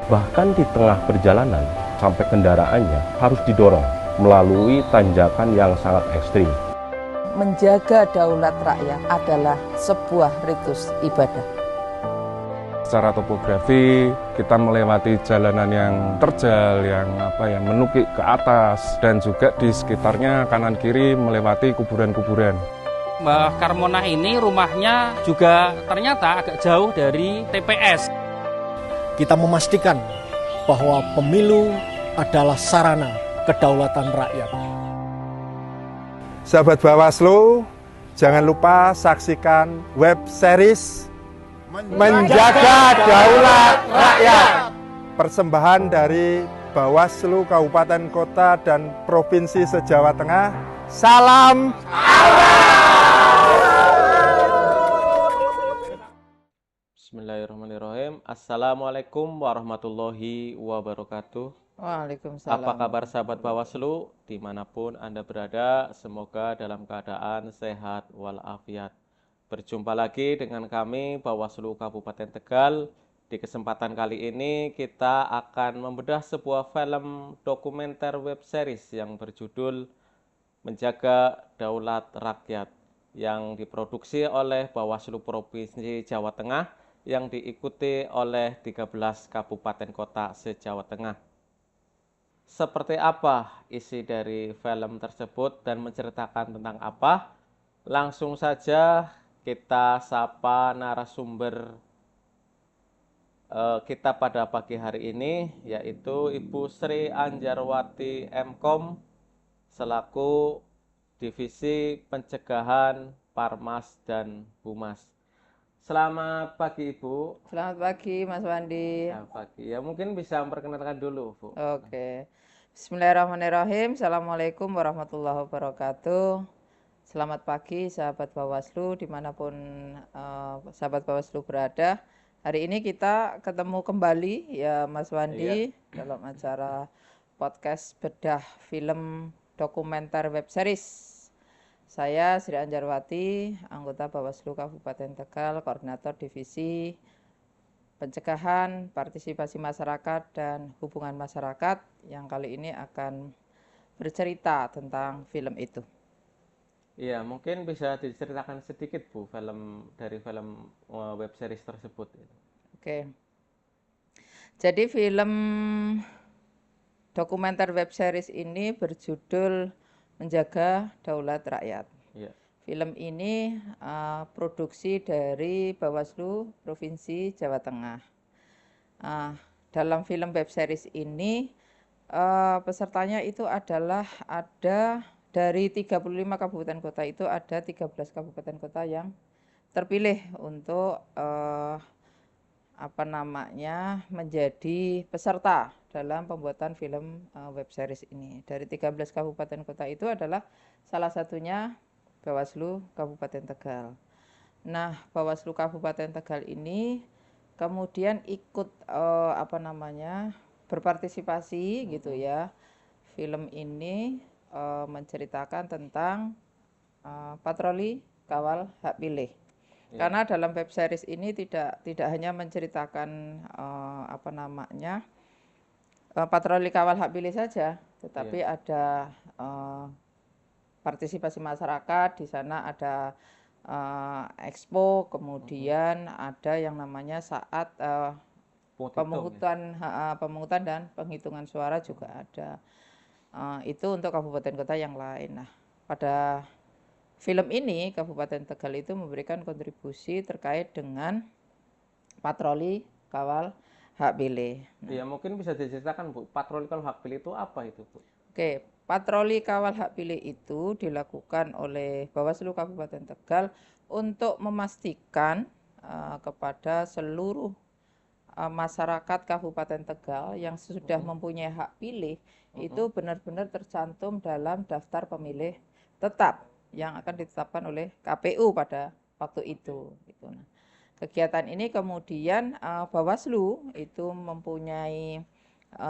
Bahkan di tengah perjalanan sampai kendaraannya harus didorong melalui tanjakan yang sangat ekstrim. Menjaga daulat rakyat adalah sebuah ritus ibadah. Secara topografi kita melewati jalanan yang terjal, yang menukik ke atas, dan juga di sekitarnya kanan kiri melewati kuburan-kuburan. Mbah Karmonah ini rumahnya juga ternyata agak jauh dari TPS. Kita memastikan bahwa pemilu adalah sarana kedaulatan rakyat. Sahabat Bawaslu, jangan lupa saksikan web series Menjaga Daulat Rakyat. Persembahan dari Bawaslu Kabupaten Kota dan Provinsi se-Jawa Tengah. Salam Bismillahirrahmanirrahim. Assalamualaikum warahmatullahi wabarakatuh. Waalaikumsalam. Apa kabar sahabat Bawaslu? Dimanapun Anda berada, semoga dalam keadaan sehat walafiat. Berjumpa lagi dengan kami Bawaslu Kabupaten Tegal. Di kesempatan kali ini kita akan membedah sebuah film dokumenter web series yang berjudul Menjaga Daulat Rakyat yang diproduksi oleh Bawaslu Provinsi Jawa Tengah yang diikuti oleh 13 kabupaten kota se-Jawa Tengah. Seperti apa isi dari film tersebut dan menceritakan tentang apa? Langsung saja kita sapa narasumber kita pada pagi hari ini, yaitu Ibu Sri Anjarwati Mkom selaku Divisi Pencegahan Parmas dan Humas. Selamat pagi Ibu. Selamat pagi Mas Wandi. Selamat pagi. Ya mungkin bisa memperkenalkan dulu Bu. Oke. Bismillahirrahmanirrahim. Assalamualaikum warahmatullahi wabarakatuh. Selamat pagi sahabat Bawaslu dimanapun sahabat Bawaslu berada. Hari ini kita ketemu kembali ya Mas Wandi dalam acara podcast bedah film dokumenter web series. Saya Sri Anjarwati, anggota Bawaslu Kabupaten Tegal, Koordinator Divisi Pencegahan, Partisipasi Masyarakat, dan Hubungan Masyarakat yang kali ini akan bercerita tentang film itu. Iya, mungkin bisa diceritakan sedikit Bu dari film web series tersebut. Oke. Jadi film dokumenter web series ini berjudul Menjaga Daulat Rakyat. Iya. Film ini produksi dari Bawaslu Provinsi Jawa Tengah. Dalam film web series ini pesertanya itu adalah ada dari 35 kabupaten kota itu ada 13 kabupaten kota yang terpilih untuk menjadi peserta dalam pembuatan film web series ini. Dari 13 kabupaten kota itu adalah salah satunya Bawaslu Kabupaten Tegal. Nah, Bawaslu Kabupaten Tegal ini kemudian ikut berpartisipasi gitu ya. Film ini menceritakan tentang patroli kawal hak pilih. Karena dalam web series ini tidak hanya menceritakan patroli kawal hak pilih saja, tetapi ada partisipasi masyarakat. Di sana ada expo, kemudian ada yang namanya saat pemungutan dan penghitungan suara juga ada. Itu untuk kabupaten kota yang lain. Nah, pada film ini Kabupaten Tegal itu memberikan kontribusi terkait dengan patroli kawal hak pilih. Ya, mungkin bisa diceritakan Bu, patroli kawal hak pilih itu apa itu Bu? Oke, patroli kawal hak pilih itu dilakukan oleh Bawaslu Kabupaten Tegal untuk memastikan kepada seluruh masyarakat Kabupaten Tegal yang sudah mempunyai hak pilih itu benar-benar tercantum dalam daftar pemilih tetap yang akan ditetapkan oleh KPU pada waktu itu. Gitu. Nah, kegiatan ini kemudian Bawaslu itu mempunyai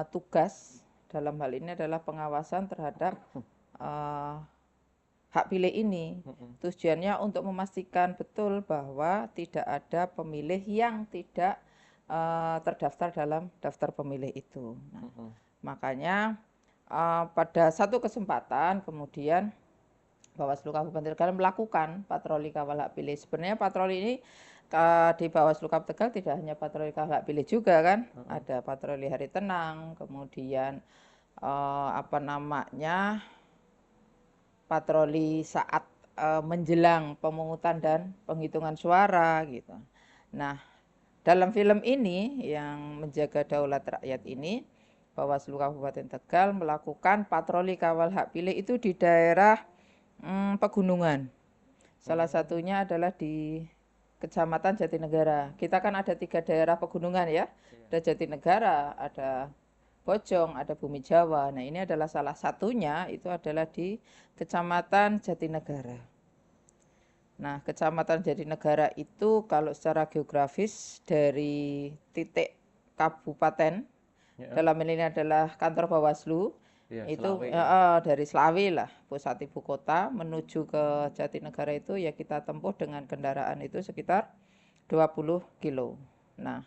tugas dalam hal ini adalah pengawasan terhadap hak pilih ini. Tujuannya untuk memastikan betul bahwa tidak ada pemilih yang tidak terdaftar dalam daftar pemilih itu. Nah, makanya pada satu kesempatan kemudian Bawaslu Kabupaten Tegal melakukan patroli kawal hak pilih. Sebenarnya patroli ini di Bawaslu Kabupaten Tegal tidak hanya patroli kawal hak pilih juga kan, ada patroli hari tenang, kemudian apa namanya patroli saat menjelang pemungutan dan penghitungan suara gitu. Nah, dalam film ini yang menjaga daulat rakyat ini, Bawaslu Kabupaten Tegal melakukan patroli kawal hak pilih itu di daerah pegunungan. Salah satunya adalah di Kecamatan Jatinegara. Kita kan ada 3 daerah pegunungan ya. Ada Jatinegara, ada Bojong, ada Bumi Jawa. Nah, ini adalah salah satunya, itu adalah di Kecamatan Jatinegara. Nah, Kecamatan Jatinegara itu kalau secara geografis dari titik kabupaten, dalam ini adalah kantor Bawaslu, itu dari Slawi lah, pusat ibu kota, menuju ke Jatinegara itu ya kita tempuh dengan kendaraan itu sekitar 20 kilo. Nah,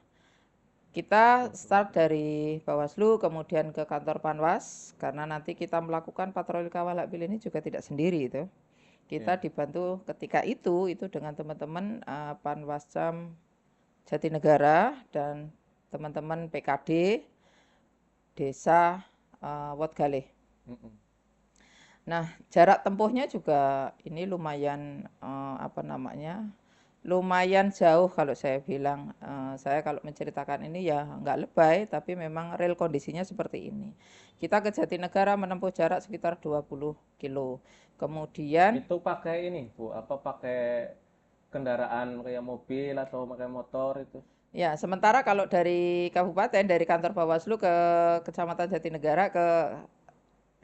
kita start dari Bawaslu kemudian ke kantor Panwas, karena nanti kita melakukan patroli kawal hak pilih ini juga tidak sendiri itu. Kita dibantu ketika itu dengan teman-teman Panwascam Jatinegara dan teman-teman PKD Desa Wotgalih. Nah, jarak tempuhnya juga ini lumayan lumayan jauh kalau saya bilang. Saya kalau menceritakan ini ya nggak lebay, tapi memang real kondisinya seperti ini. Kita ke Jatinegara menempuh jarak sekitar 20 kilo. Kemudian itu pakai ini Bu, apa pakai kendaraan kayak mobil atau pakai motor itu? Ya, sementara kalau dari kabupaten, dari kantor Bawaslu ke Kecamatan Jatinegara ke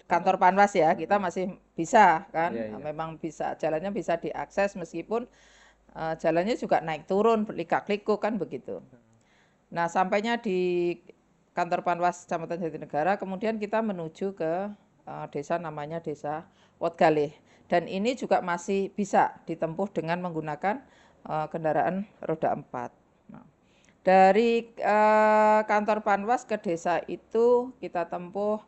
kantor Panwas ya, kita masih bisa kan, memang bisa, jalannya bisa diakses meskipun jalannya juga naik turun, likak-liku kan begitu. Nah, sampainya di kantor Panwas Kecamatan Jatinegara, kemudian kita menuju ke desa namanya Desa Wotgalih. Dan ini juga masih bisa ditempuh dengan menggunakan kendaraan roda 4. Nah, dari kantor Panwas ke desa itu kita tempuh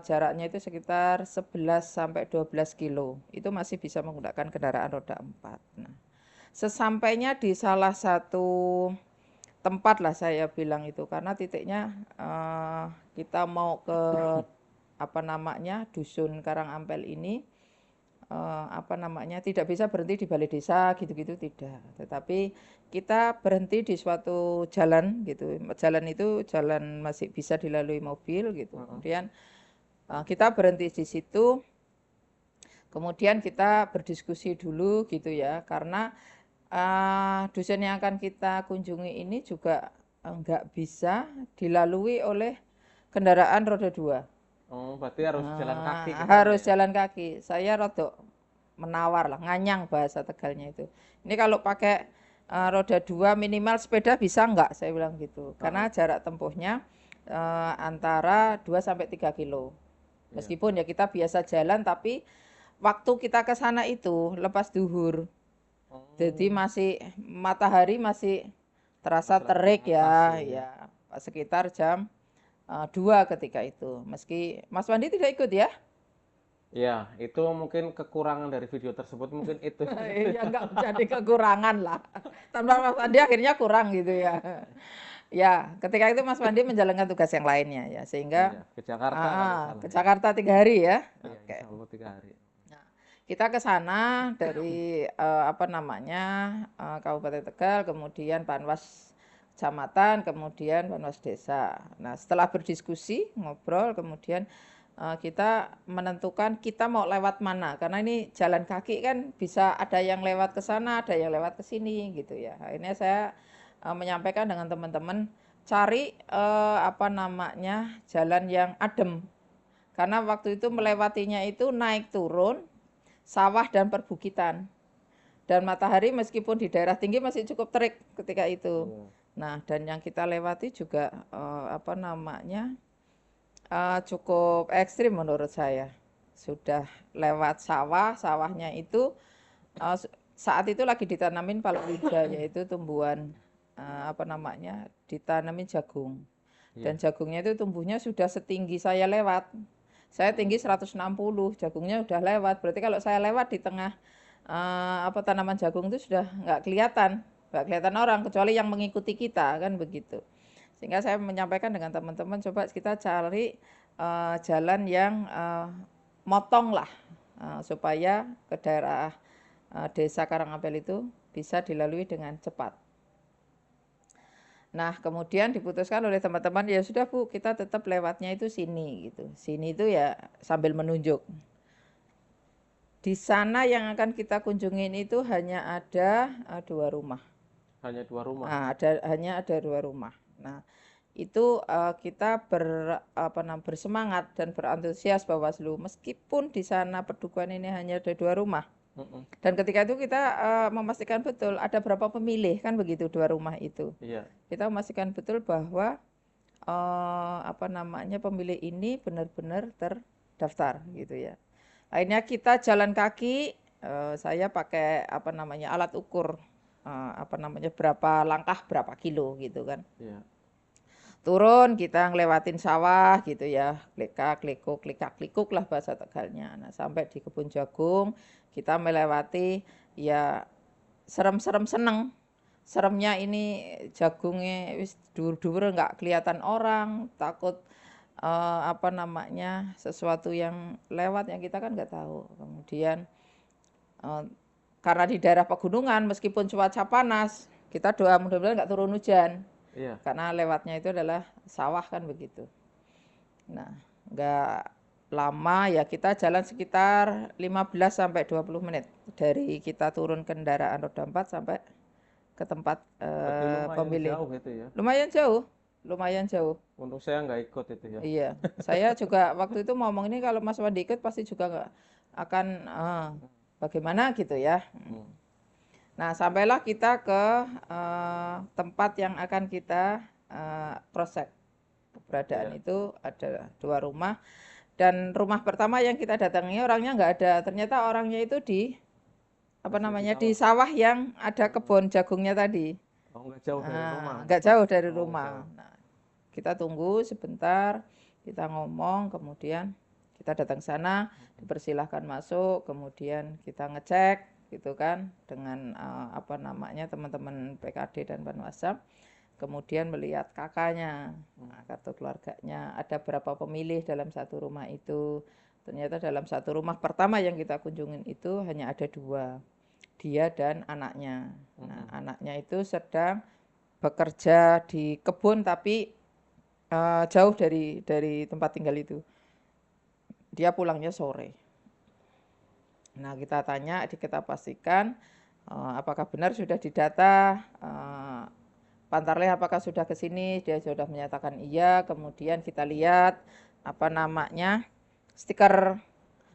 jaraknya itu sekitar 11 sampai 12 kilo. Itu masih bisa menggunakan kendaraan roda 4. Nah, sesampainya di salah satu tempat lah saya bilang itu, karena titiknya kita mau ke Dusun Karangampel ini tidak bisa berhenti di balai desa gitu-gitu, tidak. Tetapi kita berhenti di suatu jalan gitu. Jalan itu jalan masih bisa dilalui mobil gitu. Kemudian kita berhenti di situ. Kemudian kita berdiskusi dulu gitu ya, karena dusun yang akan kita kunjungi ini juga enggak bisa dilalui oleh kendaraan roda 2. Oh, berarti harus jalan kaki gitu. Harus jalan kaki. Saya rodok menawar lah, nganyang bahasa Tegalnya itu. Ini kalau pakai roda 2 minimal sepeda bisa enggak? Saya bilang gitu. Karena jarak tempuhnya antara 2 sampai 3 kilo. Meskipun ya kita biasa jalan, tapi waktu kita ke sana itu lepas duhur. Jadi masih matahari masih terasa terik ya, sekitar jam 2 ketika itu. Meski Mas Wandi tidak ikut ya? Ya, itu mungkin kekurangan dari video tersebut mungkin itu. Ya enggak jadi kekurangan lah. Tanpa Mas Wandi akhirnya kurang gitu ya. Ya, ketika itu Mas Wandi menjalankan tugas yang lainnya ya, sehingga ke Jakarta. Ke Jakarta 3 hari ya. Oke. 3 hari. Nah, kita ke sana dari Kabupaten Tegal, kemudian Panwas Kecamatan, kemudian Panwas Desa. Nah, setelah berdiskusi, ngobrol, kemudian kita menentukan kita mau lewat mana, karena ini jalan kaki kan bisa ada yang lewat ke sana, ada yang lewat ke sini gitu ya. Akhirnya saya menyampaikan dengan teman-teman cari jalan yang adem, karena waktu itu melewatinya itu naik turun sawah dan perbukitan, dan matahari meskipun di daerah tinggi masih cukup terik ketika itu. Nah, dan yang kita lewati juga cukup ekstrim menurut saya. Sudah lewat sawah, sawahnya itu saat itu lagi ditanamin palawija, yaitu tumbuhan apa namanya, ditanamin jagung. Iya. Dan jagungnya itu tumbuhnya sudah setinggi saya lewat. Saya tinggi 160, jagungnya udah lewat. Berarti kalau saya lewat di tengah apa tanaman jagung itu sudah nggak kelihatan orang kecuali yang mengikuti kita kan begitu. Sehingga saya menyampaikan dengan teman-teman coba kita cari jalan yang motong lah supaya ke daerah desa Karangapel itu bisa dilalui dengan cepat. Nah, kemudian diputuskan oleh teman-teman, ya sudah Bu, kita tetap lewatnya itu sini gitu. Sini itu ya sambil menunjuk. Di sana yang akan kita kunjungin itu hanya ada 2 rumah. Hanya 2 rumah. Nah, hanya ada 2 rumah. Nah, itu kita bersemangat dan berantusias Bawaslu meskipun di sana Pedukuhan ini hanya ada 2 rumah. Dan ketika itu kita memastikan betul ada berapa pemilih kan begitu 2 rumah itu. Iya. Kita memastikan betul bahwa pemilih ini benar-benar terdaftar gitu ya. Akhirnya kita jalan kaki, saya pakai alat ukur berapa langkah berapa kilo gitu kan. Iya. Turun kita ngelewatin sawah gitu ya, klikak-klikuk lah bahasa Tegalnya. Nah, sampai di kebun jagung kita melewati ya serem-serem seneng. Seremnya ini jagungnya wis dur-dur nggak kelihatan orang, takut sesuatu yang lewat yang kita kan nggak tahu. Kemudian karena di daerah pegunungan meskipun cuaca panas, kita doa mudah-mudahan nggak turun hujan. Iya. Karena lewatnya itu adalah sawah kan begitu. Nah, nggak lama ya kita jalan sekitar 15 sampai 20 menit dari kita turun kendaraan roda 4 sampai ke tempat pemilih. Jauh itu ya. Lumayan jauh. Untuk saya nggak ikut itu ya. Iya, saya juga waktu itu ngomong ini kalau Mas Wandi ikut pasti juga nggak akan bagaimana gitu ya. Nah, sampailah kita ke tempat yang akan kita cross-check. Keberadaan itu ada 2 rumah. Dan rumah pertama yang kita datangi orangnya nggak ada. Ternyata orangnya itu di di sawah yang ada kebun jagungnya tadi. Oh, nggak jauh dari rumah. Nggak jauh dari rumah. Nah, kita tunggu sebentar, kita ngomong, kemudian kita datang sana, dipersilahkan masuk, kemudian kita ngecek gitu kan dengan teman-teman PKD dan Panwasam, kemudian melihat kakaknya, kartu keluarganya, ada berapa pemilih dalam satu rumah itu. Ternyata dalam satu rumah pertama yang kita kunjungin itu hanya ada 2, dia dan anaknya. Nah, anaknya itu sedang bekerja di kebun tapi jauh dari tempat tinggal itu. Dia pulangnya sore. Nah, kita tanya, kita pastikan apakah benar sudah didata, Pantarleh apakah sudah ke sini, dia sudah menyatakan iya, kemudian kita lihat stiker.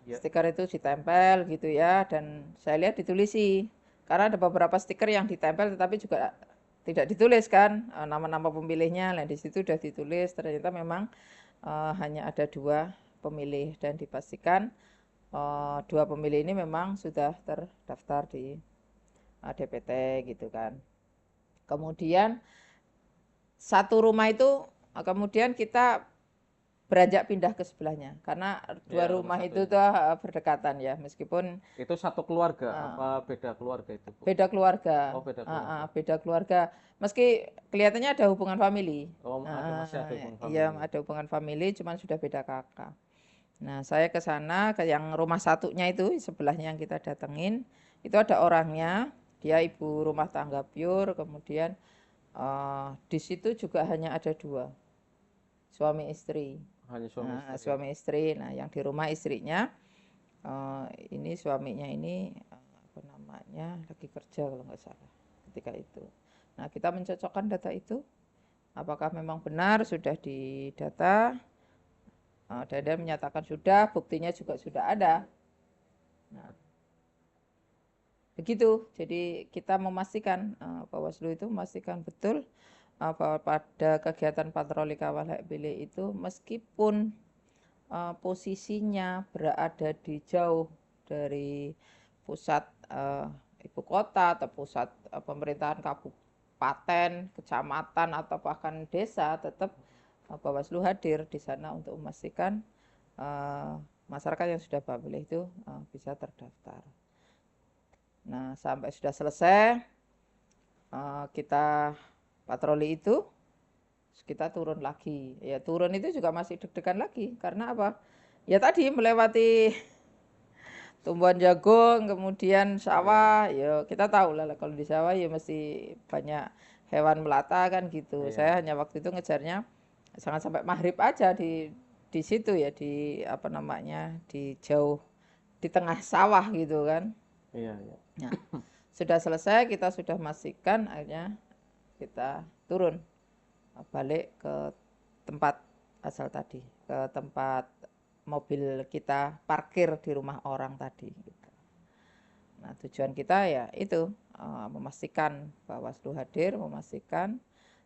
Ya. Stiker itu ditempel gitu ya, dan saya lihat ditulisi. Karena ada beberapa stiker yang ditempel tetapi juga tidak ditulis kan nama-nama pemilihnya. Nah, di situ sudah ditulis, ternyata memang hanya ada 2 pemilih dan dipastikan 2 pemilih ini memang sudah terdaftar di DPT gitu kan. Kemudian satu rumah itu kemudian kita beranjak pindah ke sebelahnya karena 2 rumah itu tuh berdekatan ya, meskipun itu satu keluarga apa beda keluarga itu, Bu? Beda keluarga. Oh, beda keluarga. Beda keluarga. Meski kelihatannya ada hubungan famili. Oh, masih ada hubungan famili. Iya, ada hubungan famili, cuman sudah beda kakak. Nah, saya ke sana ke yang rumah satunya itu sebelahnya yang kita datengin, itu ada orangnya, dia ibu rumah tangga pure, kemudian di situ juga hanya ada 2 suami istri. Hanya suami istri. Nah, yang di rumah istrinya ini suaminya ini lagi kerja kalau nggak salah ketika itu. Nah, kita mencocokkan data itu, apakah memang benar sudah didata, dan dia menyatakan sudah, buktinya juga sudah ada. Nah, begitu. Jadi kita memastikan Bawaslu itu memastikan betul bahwa pada kegiatan patroli kawal hak pilih itu meskipun posisinya berada di jauh dari pusat ibu kota atau pusat pemerintahan kabupaten, kecamatan atau bahkan desa tetap Bawaslu hadir di sana untuk memastikan masyarakat yang sudah pemilih itu bisa terdaftar. Nah, sampai sudah selesai kita patroli itu, kita turun lagi. Ya turun itu juga masih deg-degan lagi karena apa? Ya tadi melewati tumbuhan jagung, kemudian sawah, ya kita tahu lah kalau di sawah ya mesti banyak hewan melata kan gitu. Saya hanya waktu itu ngejarnya jangan sampai maghrib aja di situ ya, di apa namanya, di jauh di tengah sawah gitu kan. Iya. Nah, sudah selesai, kita sudah memastikan, akhirnya kita turun balik ke tempat asal tadi, ke tempat mobil kita parkir di rumah orang tadi gitu. Nah, tujuan kita ya itu memastikan Bawaslu hadir, memastikan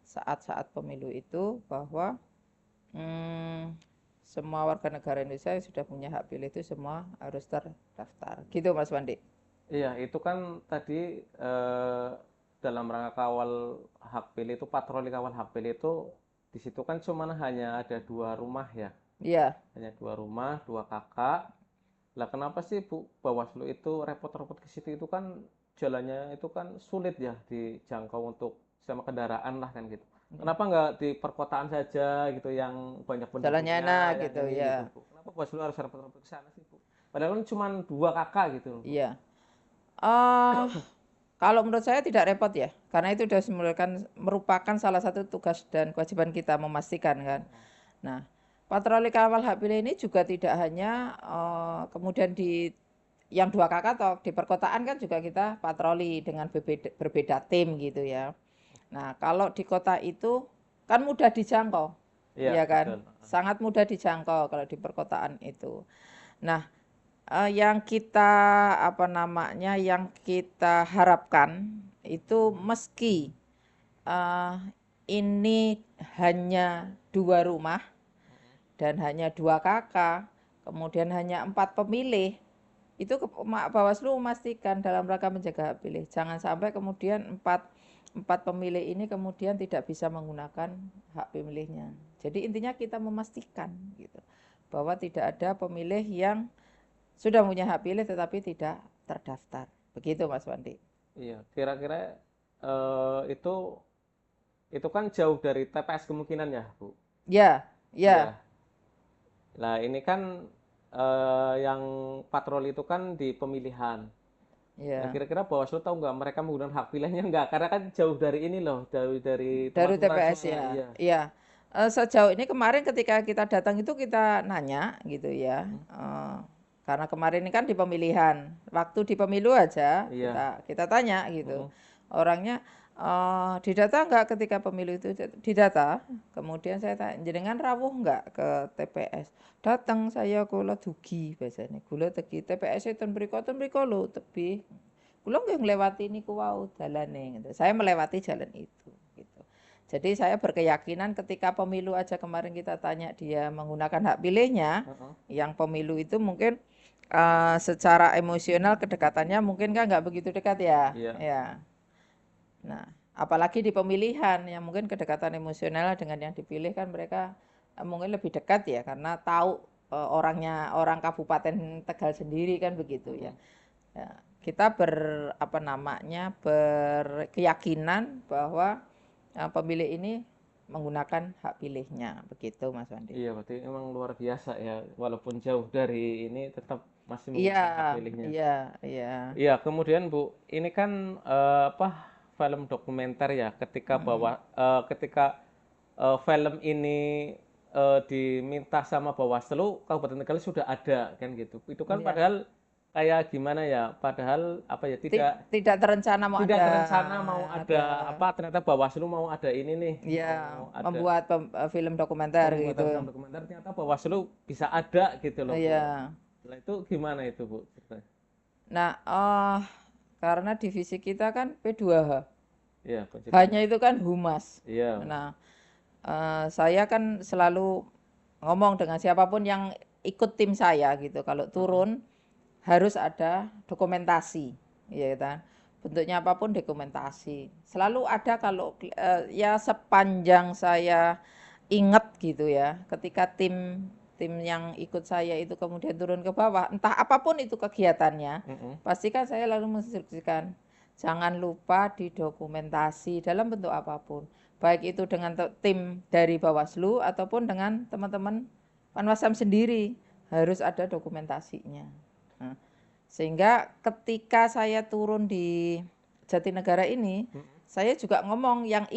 saat-saat pemilu itu bahwa semua warga negara Indonesia yang sudah punya hak pilih itu semua harus terdaftar. Gitu Mas Wandi. Iya, itu kan tadi dalam rangka kawal hak pilih itu, patroli kawal hak pilih itu, di situ kan cuman hanya ada 2 rumah ya. Iya. Hanya 2 rumah, 2 kakak. Lah kenapa sih Bu Bawaslu itu repot-repot ke situ? Itu kan jalannya itu kan sulit ya dijangkau untuk sama kendaraan lah kan gitu. Kenapa nggak di perkotaan saja gitu yang banyak penduduknya? Jalannya enak yang gitu ini ya. gitu, Bu? Kenapa Bawaslu harus repot-repot ke sana sih Bu? Padahal kan cuma 2 kakak gitu loh, Bu. Iya. Kalau menurut saya tidak repot ya, karena itu sudah merupakan salah satu tugas dan kewajiban kita memastikan kan. Nah, patroli kawal hak pilih ini juga tidak hanya kemudian di yang 2 kakak atau di perkotaan kan juga kita patroli dengan berbeda tim gitu ya. Nah, kalau di kota itu kan mudah dijangkau, ya kan, betul. sangat mudah dijangkau kalau di perkotaan itu. Nah, yang kita yang kita harapkan itu meski ini hanya 2 rumah dan hanya 2 kakak, kemudian hanya 4 pemilih, itu Bawaslu memastikan dalam rangka menjaga hak pilih. Jangan sampai kemudian 4 pemilih ini kemudian tidak bisa menggunakan hak pemilihnya. Jadi intinya kita memastikan gitu bahwa tidak ada pemilih yang sudah punya hak pilih tetapi tidak terdaftar. Begitu Mas Wandi. Iya, kira-kira itu kan jauh dari TPS kemungkinan ya, Bu? Ya. Nah, ini kan yang patroli itu kan di pemilihan. Nah, kira-kira Bawaslu tahu nggak mereka menggunakan hak pilihnya nggak? Karena kan jauh dari ini loh, jauh dari TPS suara. ya. Iya. Sejauh ini kemarin ketika kita datang itu kita nanya gitu ya. Karena kemarin ini kan di pemilihan, waktu di pemilu aja kita tanya gitu. Orangnya didata nggak ketika pemilu itu didata. Kemudian saya tanya, jenengan rawuh nggak ke TPS? Datang saya kula dugi biasanya. Kula tegi TPS ten mriko lho tebi. Kula nggih nglewati niku wau dalane gitu. Saya melewati jalan itu gitu. Jadi saya berkeyakinan ketika pemilu aja kemarin kita tanya dia menggunakan hak pilihnya, yang pemilu itu mungkin secara emosional kedekatannya mungkin kan nggak begitu dekat ya. Ya. Nah, apalagi di pemilihan yang mungkin kedekatan emosional dengan yang dipilih kan mereka mungkin lebih dekat ya karena tahu orang Kabupaten Tegal sendiri kan begitu ya. Ya kita berkeyakinan bahwa pemilih ini menggunakan hak pilihnya, begitu Mas Wandi. Iya, berarti emang luar biasa ya, walaupun jauh dari ini tetap masih menggunakan hak pilihnya. Iya, kemudian Bu, ini kan film dokumenter ya, ketika film ini diminta sama Bawaslu, Kabupaten Tegal sudah ada kan gitu. Itu kan padahal kayak gimana ya, padahal tidak terencana mau ada ternyata Bawaslu mau ada ini nih, membuat film dokumenter gitu. Film dokumenter ternyata Bawaslu bisa ada gitu loh. Iya. Nah, itu gimana itu Bu? Nah, karena divisi kita kan P2H. Iya, hanya itu kan humas. Iya. Nah, saya kan selalu ngomong dengan siapapun yang ikut tim saya gitu, kalau turun harus ada dokumentasi, ya kan? bentuknya apapun dokumentasi. Selalu ada kalau ya sepanjang saya ingat gitu ya, ketika tim yang ikut saya itu kemudian turun ke bawah, entah apapun itu kegiatannya, pasti kan saya lalu menginstruksikan, jangan lupa didokumentasi dalam bentuk apapun. Baik itu dengan tim dari Bawaslu ataupun dengan teman-teman Panwasam sendiri, harus ada dokumentasinya. Nah, sehingga ketika saya turun di Jatinegara ini, saya juga ngomong yang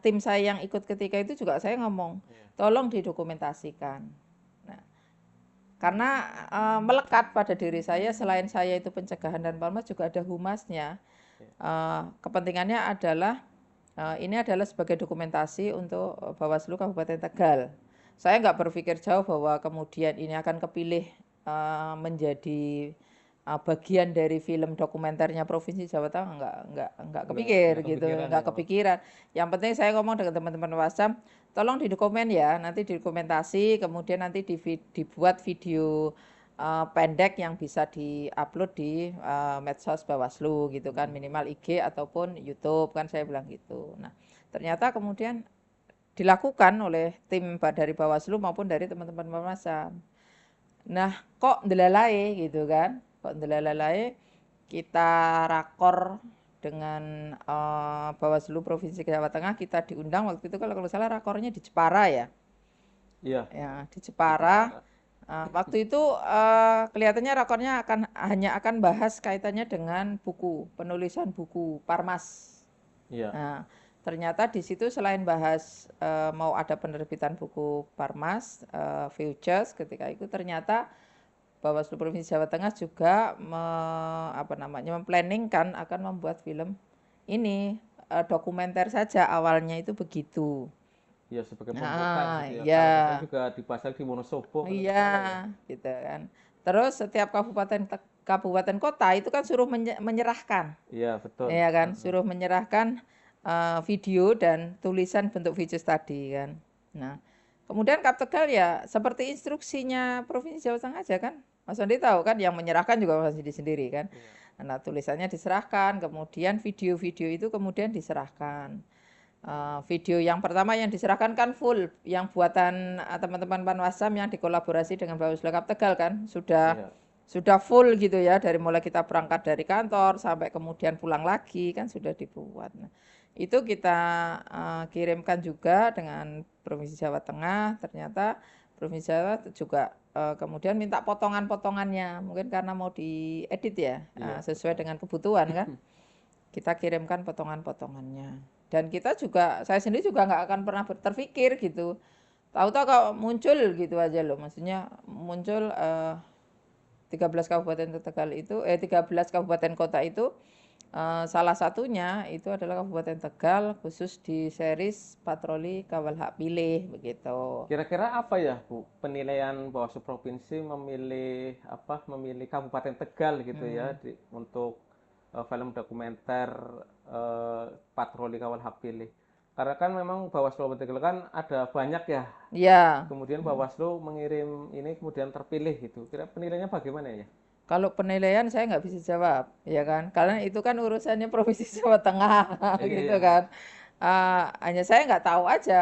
tim saya yang ikut ketika itu juga saya ngomong, tolong didokumentasikan. Nah, karena melekat pada diri saya, selain saya itu pencegahan dan Palmas juga ada humasnya. Kepentingannya adalah ini adalah sebagai dokumentasi untuk Bawaslu Kabupaten Tegal. Saya nggak berpikir jauh bahwa kemudian ini akan kepilih menjadi bagian dari film dokumenternya Provinsi Jawa Tengah, nggak kepikir gitu, nggak kepikiran. Yang penting saya ngomong dengan teman-teman Wasam, tolong didokumen ya, nanti didokumentasi, kemudian nanti dibuat video pendek yang bisa diupload di medsos Bawaslu gitu kan, minimal IG ataupun YouTube kan, saya bilang gitu. Nah, ternyata kemudian dilakukan oleh tim dari Bawaslu maupun dari teman-teman Bawasam. Nah, kok ndelalai gitu kan? Kok ndelalai kita rakor dengan Bawaslu Provinsi Jawa Tengah, kita diundang waktu itu kalau salah rakornya di Jepara ya. Iya. Ya, di Jepara. Waktu itu kelihatannya rakornya hanya akan bahas kaitannya dengan buku, penulisan buku Parmas. Iya. Nah, ternyata di situ selain bahas mau ada penerbitan buku Parmas, Futures ketika itu, ternyata Bawaslu Provinsi Jawa Tengah juga memplanningkan akan membuat film ini dokumenter saja, awalnya itu begitu. Iya, sebagai pembuka gitu ya. Ya. Kalau juga dipasang di Wonosobo. Iya, gitu kan. Terus setiap kabupaten kota itu kan suruh menyerahkan. Iya, betul. Iya kan, suruh menyerahkan video dan tulisan bentuk videos tadi kan. Nah, kemudian Kap Tegal ya seperti instruksinya Provinsi Jawa Tengah aja kan. Mas Wandi tahu kan, yang menyerahkan juga Mas Wandi sendiri kan. Nah, tulisannya diserahkan, kemudian video-video itu kemudian diserahkan. Video yang pertama yang diserahkan kan full, yang buatan teman-teman Panwasam yang dikolaborasi dengan Bawaslu Kap Tegal kan, sudah full gitu ya, dari mulai kita berangkat dari kantor sampai kemudian pulang lagi kan sudah dibuat. Nah, itu kita kirimkan juga dengan Provinsi Jawa Tengah. Ternyata Provinsi Jawa juga kemudian minta potongan-potongannya, mungkin karena mau diedit ya, sesuai dengan kebutuhan kan. Kita kirimkan potongan-potongannya. Dan kita juga, saya sendiri juga nggak akan pernah terpikir gitu. Tahu-tahu kalau muncul gitu aja loh, maksudnya muncul 13 kabupaten Tegal itu, 13 kabupaten kota itu, salah satunya itu adalah Kabupaten Tegal, khusus di series patroli kawal hak pilih begitu. Kira-kira apa ya Bu penilaian Bawaslu Provinsi memilih Kabupaten Tegal gitu ya untuk film dokumenter patroli kawal hak pilih? Karena kan memang Bawaslu Kabupaten Tegal kan ada banyak ya. Iya. Kemudian Bawaslu mengirim ini kemudian terpilih gitu. Kira penilaiannya bagaimana ya? Kalau penilaian saya nggak bisa jawab, ya kan? Karena itu kan urusannya Provinsi Jawa Tengah, gitu kan. Hanya saya nggak tahu aja.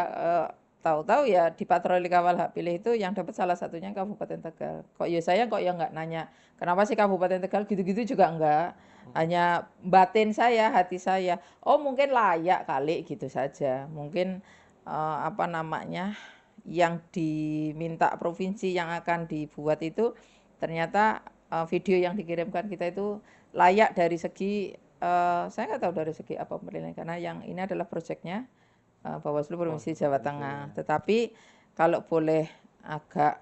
Tahu-tahu ya di patroli kawal hak pilih itu yang dapat salah satunya Kabupaten Tegal. Kok ya nggak nanya, kenapa sih Kabupaten Tegal, gitu-gitu juga enggak. Hanya batin saya, hati saya, oh mungkin layak kali gitu saja. Mungkin yang diminta provinsi yang akan dibuat itu ternyata video yang dikirimkan kita itu layak dari segi, saya nggak tahu dari segi apa penilaian, karena yang ini adalah proyeknya Bawaslu Provinsi Jawa Tengah. Tetapi kalau boleh agak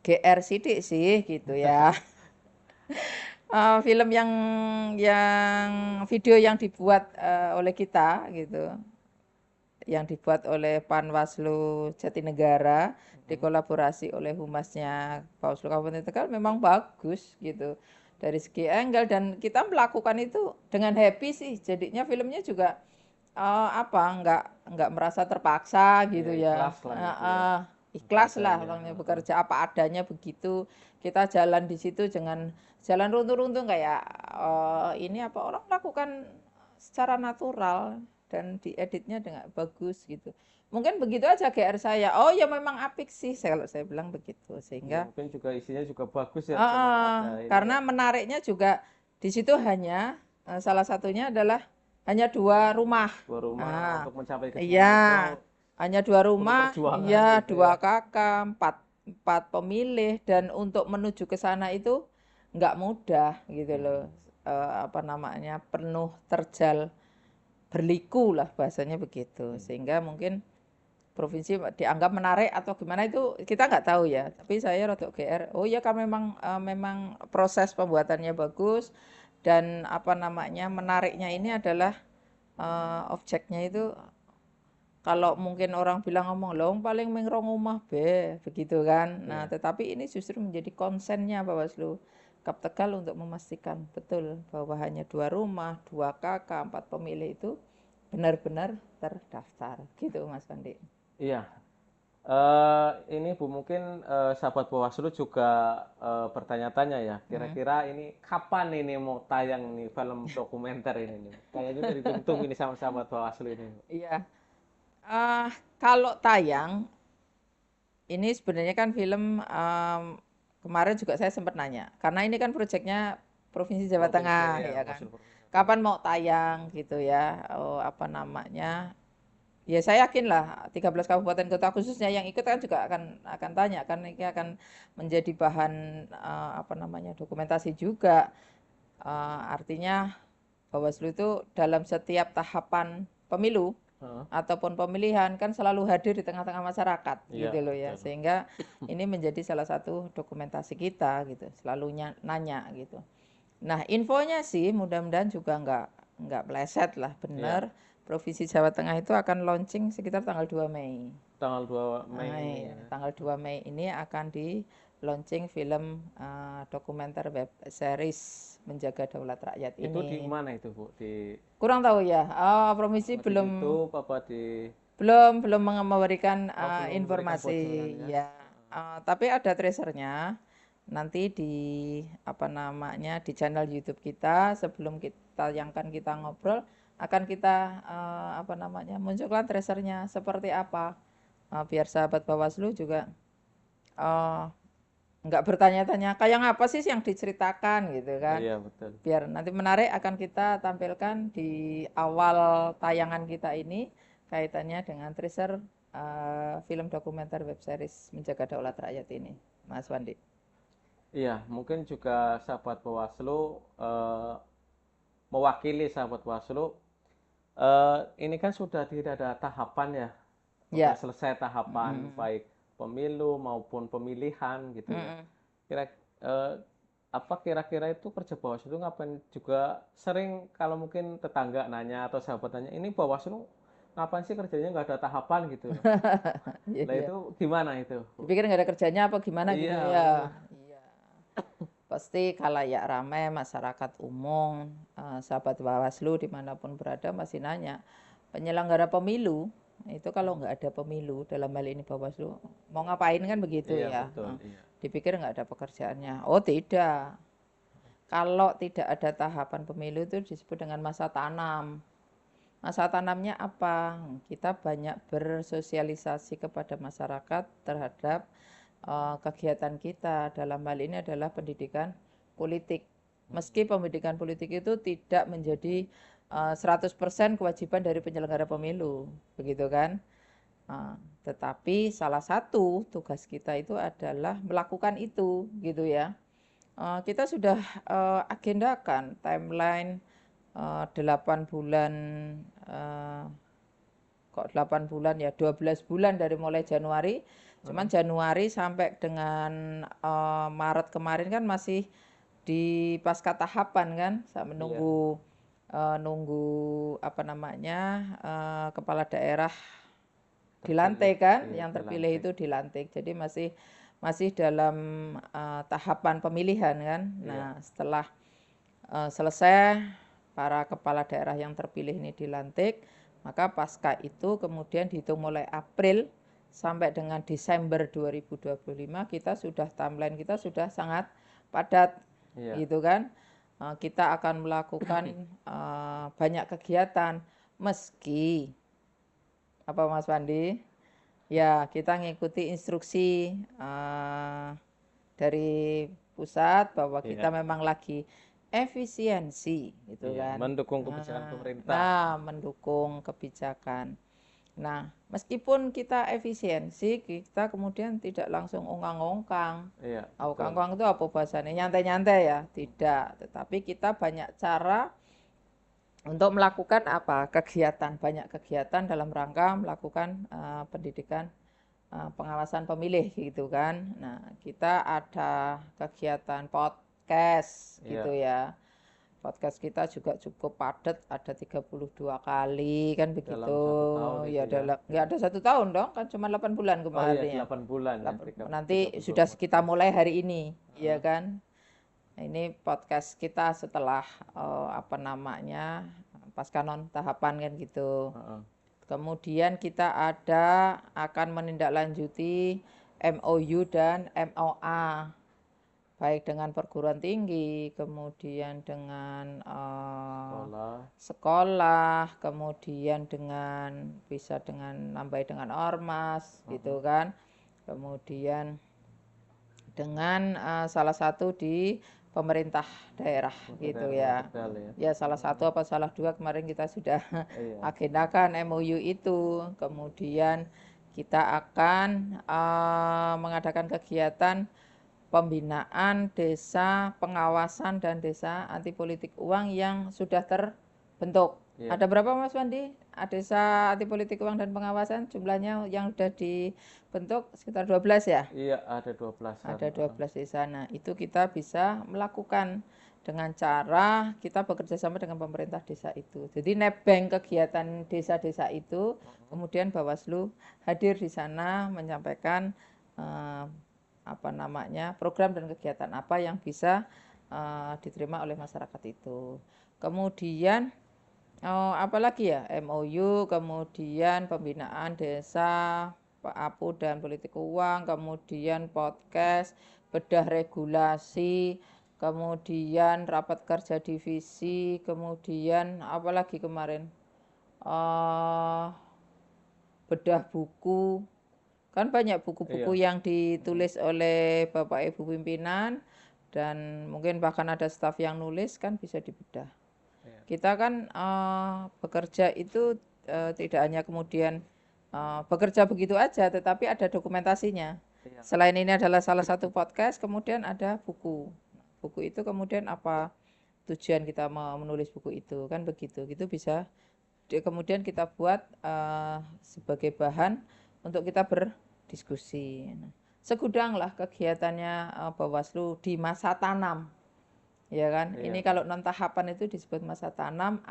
GR sidik sih gitu ya. Film yang video yang dibuat oleh kita gitu, yang dibuat oleh Panwaslu Jatinegara, dikolaborasi oleh humasnya Bawaslu Kabupaten Tegal, memang bagus gitu dari segi angle, dan kita melakukan itu dengan happy sih. Jadinya filmnya juga nggak merasa terpaksa gitu ya. ikhlas lah Adanya, orangnya bekerja apa adanya begitu. Kita jalan di situ jangan jalan runtuh-runtuh kayak ini apa orang lakukan secara natural dan dieditnya dengan bagus gitu. Mungkin begitu aja GR saya. Oh ya memang apik sih kalau saya bilang begitu Ya, sehingga mungkin juga isinya juga bagus ya, memang ada ini karena ya. menariknya juga di situ hanya salah satunya adalah hanya 2 rumah. Dua rumah Nah, untuk mencapai ke sana iya, itu hanya 2 perlu rumah, perjuangan iya gitu 2 ya. kakak, 4 pemilih dan untuk menuju ke sana itu nggak mudah gitu loh. Apa namanya penuh terjal berliku lah bahasanya begitu. Sehingga mungkin provinsi dianggap menarik atau gimana itu kita nggak tahu ya. Tapi saya rodok GR. Oh ya kan memang proses pembuatannya bagus dan apa namanya menariknya ini adalah objeknya itu kalau mungkin orang bilang ngomong loh paling mengrong rumah begitu kan. Nah, Iya. tetapi ini justru menjadi konsennya Bawaslu Kap Tegal untuk memastikan betul bahwa hanya 2 rumah, 2 kakak, 4 pemilih itu benar-benar terdaftar gitu Mas Pandi. Iya. Ini Bu mungkin sahabat Bawaslu juga bertanya-tanya ya, kira-kira ini kapan ini mau tayang nih film dokumenter ini nih? Kayaknya udah ditunggu ini sama sahabat Bawaslu ini. Iya. Kalau tayang ini sebenarnya kan film kemarin juga saya sempat nanya karena ini kan proyeknya Provinsi Jawa Provinsi, Tengah ya, ya kan. Bawaslu Provinsi. Kapan mau tayang gitu ya? Apa namanya? Ya saya yakin lah 13 kabupaten kota khususnya yang ikut kan juga akan tanya kan ini akan menjadi bahan apa namanya dokumentasi juga. Artinya Bawaslu itu dalam setiap tahapan pemilu Heeh. ataupun pemilihan kan selalu hadir di tengah-tengah masyarakat Iya, gitu loh ya. betul. Sehingga ini menjadi salah satu dokumentasi kita gitu, selalu nanya gitu. Nah, infonya sih mudah-mudahan juga nggak meleset lah, Iya. benar. Provinsi Jawa Tengah itu akan launching sekitar tanggal 2 Mei. Tanggal 2 Mei ini Iya, ya. tanggal 2 Mei ini akan di launching film dokumenter web series Menjaga Daulat Rakyat Itu di ini. mana itu Bu? Di Kurang tahu ya. Provinsi apa di belum YouTube apa di belum memberikan belum memberikan informasi bocoran ya? ya. Tapi ada tracernya nanti di apa namanya di channel YouTube kita sebelum kita tayangkan kita ngobrol akan kita apa namanya munculkan tracernya seperti apa. Biar sahabat Bawaslu juga nggak bertanya-tanya kayak apa sih yang diceritakan gitu kan. Iya, betul. Biar nanti menarik akan kita tampilkan di awal tayangan kita ini kaitannya dengan teaser film dokumenter web series Menjaga Daulat Rakyat ini, Mas Wandi. Iya, mungkin juga sahabat Bawaslu mewakili sahabat Bawaslu ini kan sudah tidak ada tahapan ya. Sudah Ya. selesai tahapan baik pemilu maupun pemilihan gitu ya. Kira-kira itu kerja Bawaslu ngapain juga sering kalau mungkin tetangga nanya atau sahabat nanya ini Bawaslu ngapain sih kerjanya nggak ada tahapan gitu. Iya, Nah iya. itu gimana itu? Dipikir nggak ada kerjanya apa gimana gitu Iya, ya. Iya. Pasti khalayak ramai masyarakat umum, sahabat Bawaslu dimanapun berada masih nanya penyelenggara pemilu itu kalau nggak ada pemilu dalam hal ini Bawaslu mau ngapain kan begitu Iya, ya. betul, iya. Dipikir nggak ada pekerjaannya. Oh tidak. Kalau tidak ada tahapan pemilu itu disebut dengan masa tanam. Masa tanamnya apa? Kita banyak bersosialisasi kepada masyarakat terhadap kegiatan kita. Dalam hal ini adalah pendidikan politik. Meski pendidikan politik itu tidak menjadi 100% kewajiban dari penyelenggara pemilu, begitu kan? Tetapi salah satu tugas kita itu adalah melakukan itu, gitu ya. Kita sudah agendakan timeline 8 bulan, kok 8 bulan ya, 12 bulan dari mulai Januari. Cuman Januari sampai dengan Maret kemarin kan masih di pasca tahapan kan, saya menunggu nunggu apa namanya kepala daerah dilantik kan, iya, yang terpilih dilantik. itu dilantik. Jadi masih dalam tahapan pemilihan kan. Nah, setelah selesai para kepala daerah yang terpilih ini dilantik, maka pasca itu kemudian dihitung mulai April sampai dengan Desember 2025 timeline kita sudah sangat padat, Iya. gitu kan. Kita akan melakukan banyak kegiatan meski apa Mas Pandi? Ya, kita ngikuti instruksi dari pusat bahwa kita Iya. memang lagi efisiensi, gitu Iya, kan. mendukung kebijakan pemerintah. Nah, mendukung kebijakan. Nah, meskipun kita efisiensi, kita kemudian tidak langsung ongkang-ongkang. Iya, betul. Ongkang-ongkang itu apa bahasanya? Nyantai-nyantai ya? Tidak. Tetapi kita banyak cara untuk melakukan apa? Banyak kegiatan dalam rangka melakukan pendidikan pengawasan pemilih gitu kan. Nah, kita ada kegiatan podcast gitu Iya. ya. Podcast kita juga cukup padat, ada 32 kali kan Dalam begitu. 1 tahun itu Ya ya. nggak ada 1 tahun dong, kan cuma 8 bulan Oh iya, kemarin ya. 8 bulan ya. Nanti 32 sudah kita podcast. mulai hari ini, ya kan. Nah, ini podcast kita setelah apa namanya pasca non tahapan kan gitu. Heeh. Kemudian kita akan menindaklanjuti MOU dan MOA, baik dengan perguruan tinggi, kemudian dengan sekolah, kemudian bisa dengan nambah dengan ormas, gitu kan. Kemudian dengan salah satu di pemerintah daerah gitu ya. Tegal ya. Ya salah satu apa salah dua kemarin kita sudah Iya. agendakan MOU itu. Kemudian kita akan mengadakan kegiatan pembinaan desa pengawasan dan desa anti politik uang yang sudah terbentuk. Iya. Ada berapa Mas Wandi? Desa anti politik uang dan pengawasan jumlahnya yang sudah dibentuk sekitar 12 ya? Iya, ada 12. Ada 12 desa. Nah, itu kita bisa melakukan dengan cara kita bekerja sama dengan pemerintah desa itu. Jadi nebeng kegiatan desa-desa itu, kemudian Bawaslu hadir di sana menyampaikan apa namanya program dan kegiatan apa yang bisa diterima oleh masyarakat itu. Kemudian apalagi ya MOU, kemudian pembinaan desa, APU dan politik uang, kemudian podcast, bedah regulasi, kemudian rapat kerja divisi, kemudian apalagi kemarin bedah buku. Kan banyak buku-buku yang ditulis oleh Bapak Ibu pimpinan dan mungkin bahkan ada staf yang nulis kan bisa dibedah. Kita kan bekerja itu tidak hanya kemudian bekerja begitu aja, tetapi ada dokumentasinya. Selain ini adalah salah satu podcast, kemudian ada buku. Buku itu kemudian apa tujuan kita menulis buku itu kan begitu. Itu bisa kemudian kita buat sebagai bahan untuk kita berdiskusi. Nah, segudanglah kegiatannya Bawaslu di masa tanam. Ya kan? Iya. Ini kalau non tahapan itu disebut masa tanam,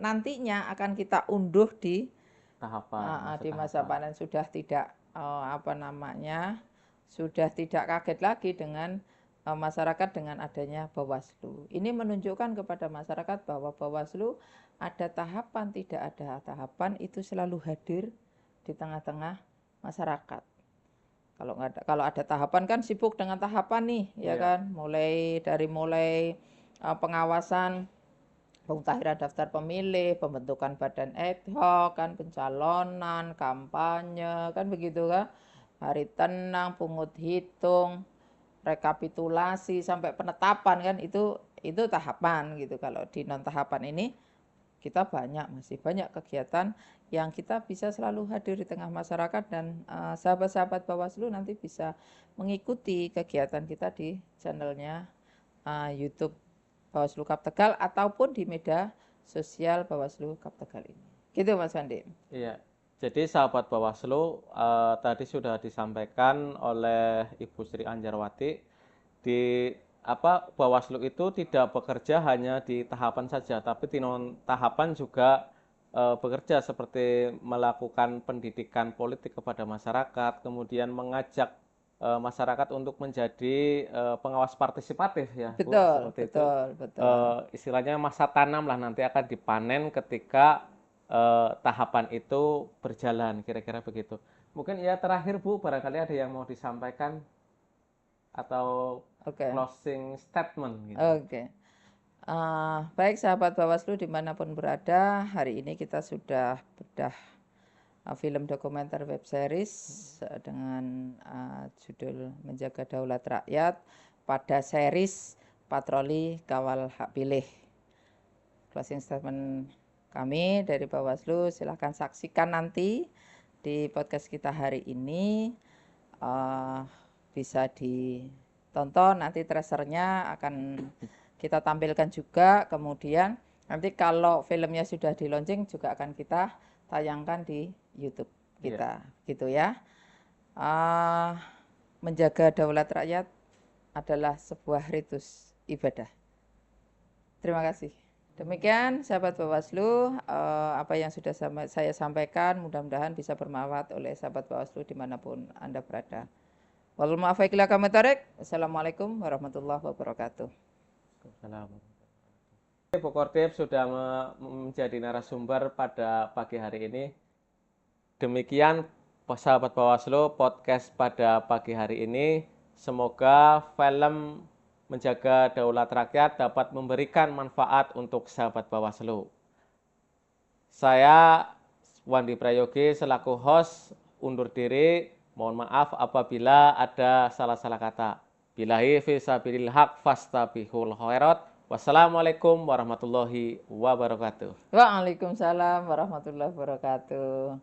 nantinya akan kita unduh di tahapan. Di masa panen sudah tidak apa namanya? Sudah tidak kaget lagi dengan masyarakat dengan adanya Bawaslu. Ini menunjukkan kepada masyarakat bahwa Bawaslu ada tahapan, tidak ada tahapan, itu selalu hadir di tengah-tengah masyarakat. Kalau ada tahapan kan sibuk dengan tahapan nih, ya kan? Mulai pengawasan, pemutakhiran daftar pemilih, pembentukan badan ad hoc, kan pencalonan, kampanye, kan begitu kan? Hari tenang, pungut hitung, rekapitulasi sampai penetapan kan itu tahapan gitu. Kalau di non tahapan ini kita masih banyak kegiatan yang kita bisa selalu hadir di tengah masyarakat dan sahabat-sahabat Bawaslu nanti bisa mengikuti kegiatan kita di channelnya YouTube Bawaslu Kap Tegal ataupun di media sosial Bawaslu Kap Tegal ini. Gitu Mas Wandi. Iya. Jadi sahabat Bawaslu tadi sudah disampaikan oleh Ibu Sri Anjarwati Bawaslu itu tidak bekerja hanya di tahapan saja, tapi di non tahapan juga bekerja seperti melakukan pendidikan politik kepada masyarakat, kemudian mengajak masyarakat untuk menjadi pengawas partisipatif ya, betul, Bu, seperti betul, itu. Betul. Istilahnya masa tanam lah, nanti akan dipanen ketika tahapan itu berjalan, kira-kira begitu. Mungkin ya terakhir Bu, barangkali ada yang mau disampaikan atau Oke. closing statement gitu. Oke. Baik sahabat Bawaslu dimanapun berada, hari ini kita sudah bedah film dokumenter web series dengan judul Menjaga Daulat Rakyat pada series Patroli Kawal Hak Pilih. Closing statement kami dari Bawaslu, silahkan saksikan nanti di podcast kita hari ini. Bisa ditonton, nanti trasernya akan kita tampilkan juga. Kemudian nanti kalau filmnya sudah di launching juga akan kita tayangkan di YouTube kita, gitu ya. Menjaga daulat rakyat adalah sebuah ritus ibadah. Terima kasih. Demikian sahabat Bawaslu, apa yang sudah saya sampaikan mudah-mudahan bisa bermanfaat oleh sahabat Bawaslu dimanapun Anda berada. Wassalamualaikum warahmatullahi wabarakatuh. Bu Kordip sudah menjadi narasumber pada pagi hari ini. Demikian sahabat Bawaslu podcast pada pagi hari ini. Semoga film Menjaga Daulat Rakyat dapat memberikan manfaat untuk sahabat Bawaslu. Saya Wandi Prayogi selaku host undur diri. Mohon maaf apabila ada salah-salah kata. Billahi fi sabilil haq fastabihul khairat. Wassalamualaikum warahmatullahi wabarakatuh. Waalaikumsalam warahmatullahi wabarakatuh.